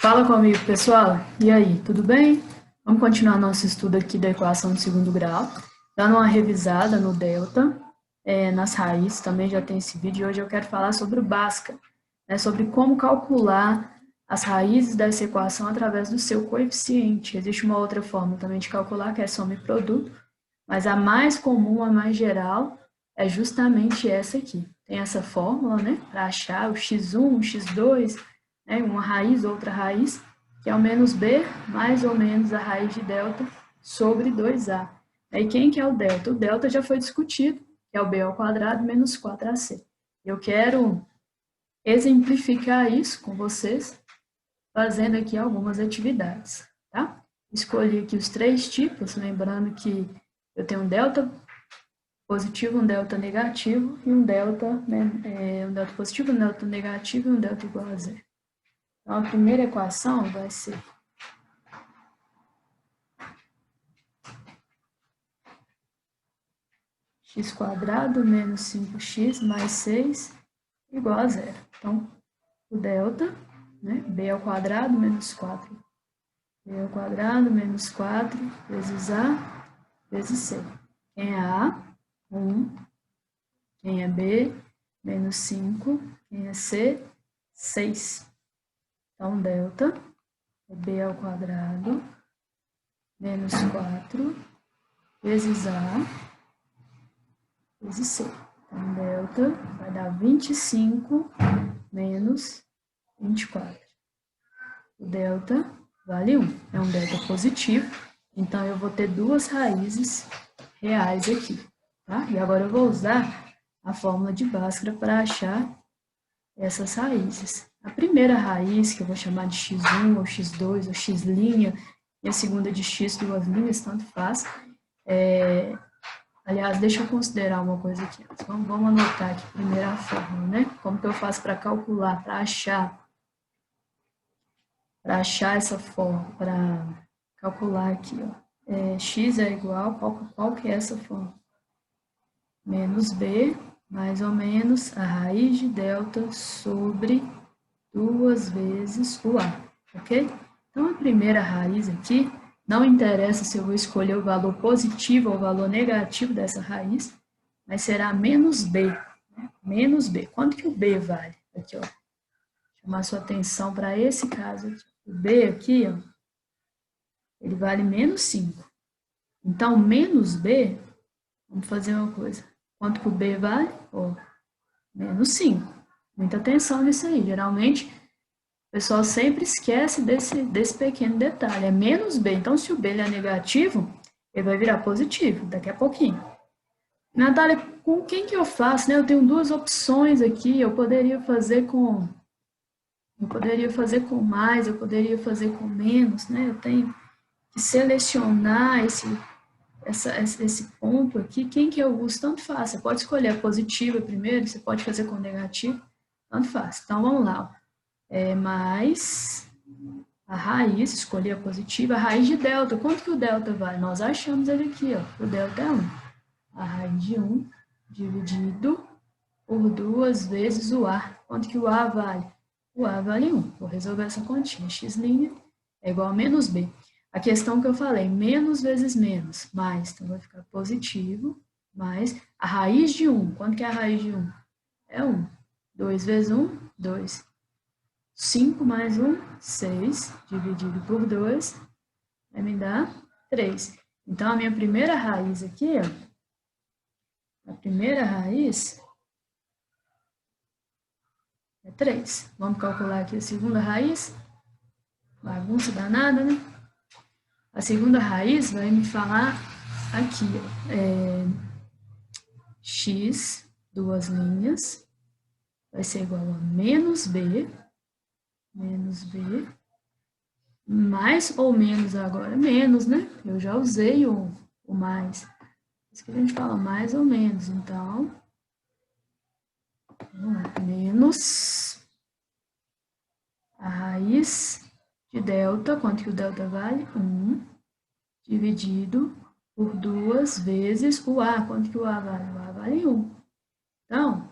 Fala comigo, pessoal. E aí, tudo bem? Vamos continuar nosso estudo aqui da equação de segundo grau, dando uma revisada no delta, nas raízes, também já tem esse vídeo. Hoje eu quero falar sobre o Bhaskara, né, sobre como calcular as raízes dessa equação através do seu coeficiente. Existe uma outra forma também de calcular, que é soma e produto, mas a mais comum, a mais geral, é justamente essa aqui. Tem essa fórmula, né, para achar o x1, o x2, né, uma raiz, outra raiz, que é o menos b mais ou menos a raiz de delta sobre 2a. E quem que é o delta? O delta já foi discutido, que é o b ao quadrado menos 4ac. Eu quero exemplificar isso com vocês, fazendo aqui algumas atividades, tá? Escolhi aqui os três tipos, lembrando que eu tenho um delta positivo, um delta negativo e um delta positivo, um delta negativo e um delta igual a zero. Então, a primeira equação vai ser x² menos 5x mais 6 igual a zero. Então, o delta, né, b ao quadrado menos 4. B ao quadrado menos 4 vezes a vezes c. Quem é a? 1. Quem é b? Menos 5. Quem é c? 6. Então, delta é b ao quadrado menos 4 vezes a vezes c. Então, delta vai dar 25 menos 24. O delta vale 1. É um delta positivo, então eu vou ter duas raízes reais aqui. Tá? E agora eu vou usar a fórmula de Bhaskara para achar essas raízes. A primeira raiz, que eu vou chamar de x1, ou x2, ou x', e a segunda de x, duas linhas, tanto faz. Aliás, deixa eu considerar uma coisa aqui. Vamos anotar aqui primeiro a fórmula, né? Como que eu faço para calcular, para achar essa fórmula, para calcular aqui, ó. X é igual, qual que é essa fórmula? Menos b, mais ou menos, a raiz de delta sobre 2 vezes o a, ok? Então, a primeira raiz aqui, não interessa se eu vou escolher o valor positivo ou o valor negativo dessa raiz, mas será menos b, né? Menos b. Quanto que o b vale? Aqui, ó. Chamar sua atenção para esse caso aqui. O b aqui, ó, ele vale menos 5. Então, menos b, vamos fazer uma coisa. Quanto que o b vale? Ó, menos 5. Muita atenção nisso aí. Geralmente, o pessoal sempre esquece desse pequeno detalhe. É menos b. Então, se o b é negativo, ele vai virar positivo daqui a pouquinho. Natália, com quem que eu faço? Né? Eu tenho duas opções aqui. Eu poderia fazer com mais, eu poderia fazer com menos. Né? Eu tenho que selecionar esse ponto aqui. Quem que eu uso? Tanto faz. Você pode escolher a positiva primeiro, você pode fazer com negativo. Tanto faz. Então, vamos lá. Mais a raiz, escolhi a positiva, a raiz de delta. Quanto que o delta vale? Nós achamos ele aqui, ó. O delta é 1. A raiz de 1 dividido por 2 vezes o a. Quanto que o a vale? O a vale 1. Vou resolver essa continha. X' é igual a menos b. A questão que eu falei, menos vezes menos, mais. Então, vai ficar positivo, mais a raiz de 1. Quanto que é a raiz de 1? É 1. 2 vezes 1, 2. 5 mais 1, 6, dividido por 2, vai me dar 3. Então, a minha primeira raiz aqui, ó, a primeira raiz é 3. Vamos calcular aqui a segunda raiz. Bagunça danada, né? A segunda raiz vai me falar aqui, x, duas linhas, vai ser igual a menos b, mais ou menos agora, menos, né? Eu já usei o mais. Isso que a gente fala mais ou menos, então, menos a raiz de delta, quanto que o delta vale? 1, dividido por 2 vezes o a, quanto que o a vale? O a vale 1. Então,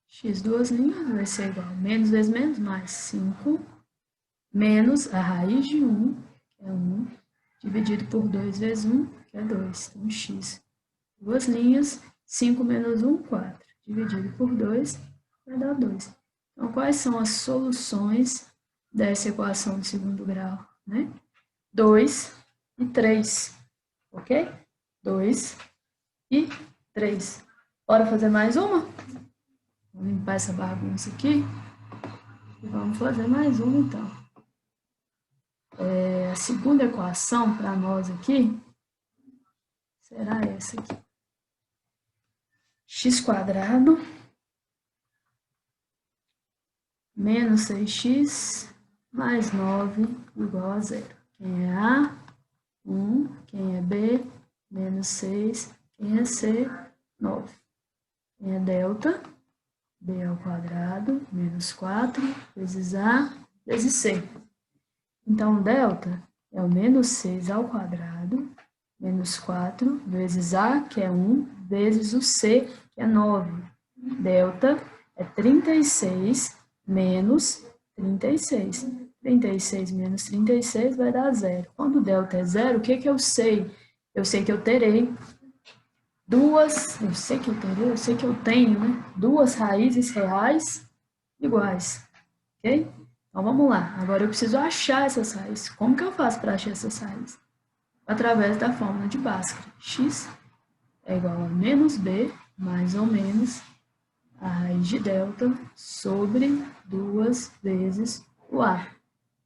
x duas linhas vai ser igual a menos vezes menos, mais 5 menos a raiz de 1, que é 1, dividido por 2 vezes 1, que é 2. Então, x, duas linhas, 5 menos 1, 4. Dividido por 2, vai dar 2. Então, quais são as soluções dessa equação de segundo grau? Né? 2 e 3, ok? 2 e 3. Bora fazer mais uma? Vou limpar essa bagunça aqui. E vamos fazer mais uma, então. A segunda equação para nós aqui será essa aqui. X² menos 6x mais 9 igual a 0. Quem é A? 1. Quem é B? Menos 6. Quem é C? 9. Quem é delta? B ao quadrado menos 4 vezes A vezes C. Então, delta é o menos 6 ao quadrado menos 4 vezes A, que é 1, vezes o C, que é 9. Delta é 36 menos 36. 36 menos 36 vai dar 0. Quando o delta é 0, o que eu sei? Eu sei que eu terei eu sei que eu tenho, né? Duas raízes reais iguais, ok? Então, vamos lá. Agora, eu preciso achar essas raízes. Como que eu faço para achar essas raízes? Através da fórmula de Bhaskara. X é igual a menos B, mais ou menos, a raiz de delta sobre 2 vezes o A.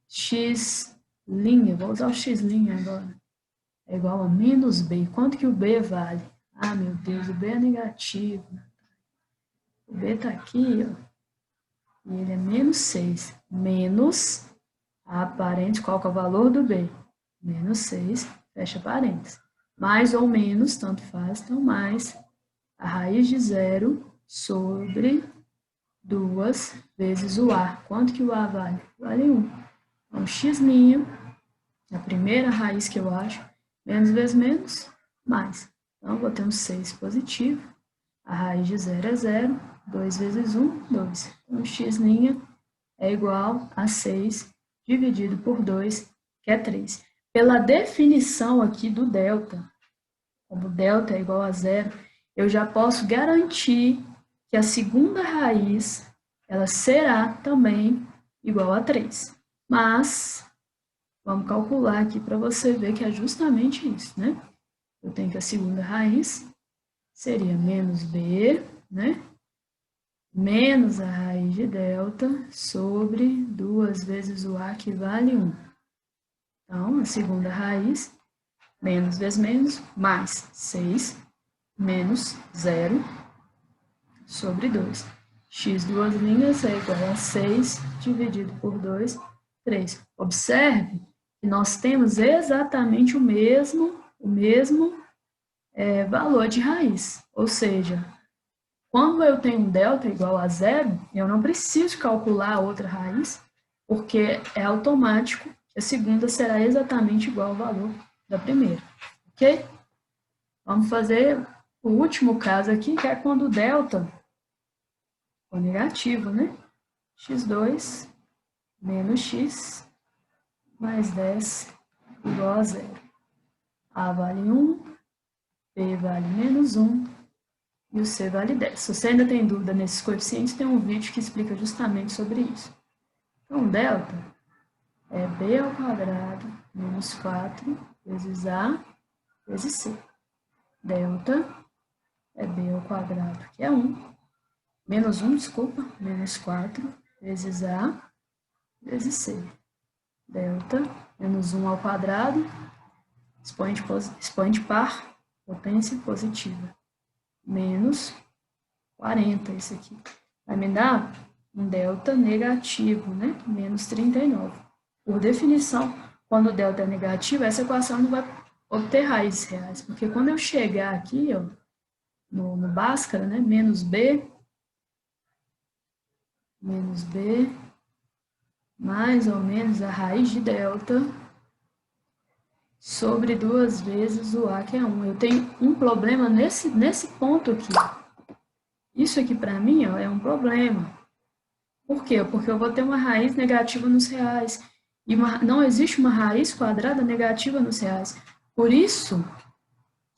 X', vou usar o X' agora, é igual a menos B. Quanto que o B vale? Ah, meu Deus, o B é negativo. O B está aqui, ó, e ele é menos 6. Menos a parênteses, qual que é o valor do B? Menos 6, fecha parênteses. Mais ou menos, tanto faz, então mais a raiz de 0 sobre 2 vezes o A. Quanto que o A vale? Vale 1. Então, x', a primeira raiz que eu acho, menos vezes menos, mais. Então, vou ter um 6 positivo. A raiz de 0 é 0. 2 vezes 1, 2. Então, x' é igual a 6 dividido por 2, que é 3. Pela definição aqui do delta, como delta é igual a 0, eu já posso garantir que a segunda raiz ela será também igual a 3. Mas, vamos calcular aqui para você ver que é justamente isso, né? Eu tenho que a segunda raiz seria menos b, né? Menos a raiz de delta sobre 2 vezes o A, que vale 1. Então, a segunda raiz, menos vezes menos, mais 6, menos 0, sobre 2. X duas linhas é igual a 6 dividido por 2, 3. Observe que nós temos exatamente o mesmo valor de raiz. Ou seja, quando eu tenho um delta igual a 0, eu não preciso calcular a outra raiz, porque é automático que a segunda será exatamente igual ao valor da primeira. Ok? Vamos fazer o último caso aqui, que é quando o delta for negativo, né? x2 menos x mais 10 igual a 0. A vale 1, B vale menos 1 e o C vale 10. Se você ainda tem dúvida nesses coeficientes, tem um vídeo que explica justamente sobre isso. Então, delta é B ao quadrado menos 4 vezes A vezes C. Delta é B ao quadrado, que é 1, menos 1, desculpa, menos 4 vezes A vezes C. Delta, menos 1 ao quadrado, expoente par, potência positiva. Menos 40, isso aqui. Vai me dar um delta negativo, né? Menos 39. Por definição, quando o delta é negativo, essa equação não vai obter raízes reais, porque quando eu chegar aqui, ó, no Bhaskara, né? Menos B, mais ou menos a raiz de delta sobre 2 vezes o A, que é 1. Eu tenho um problema nesse ponto aqui. Isso aqui, para mim, ó, é um problema. Por quê? Porque eu vou ter uma raiz negativa nos reais. E não existe uma raiz quadrada negativa nos reais. Por isso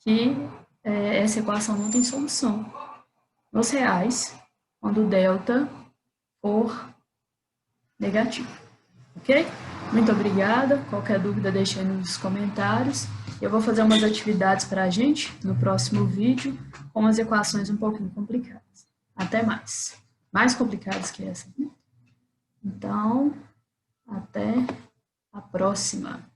que essa equação não tem solução. Nos reais, quando o delta for negativo. Ok? Muito obrigada. Qualquer dúvida, deixe aí nos comentários. Eu vou fazer umas atividades para a gente no próximo vídeo com as equações um pouquinho complicadas. Até mais. Mais complicadas que essa. Então, até a próxima.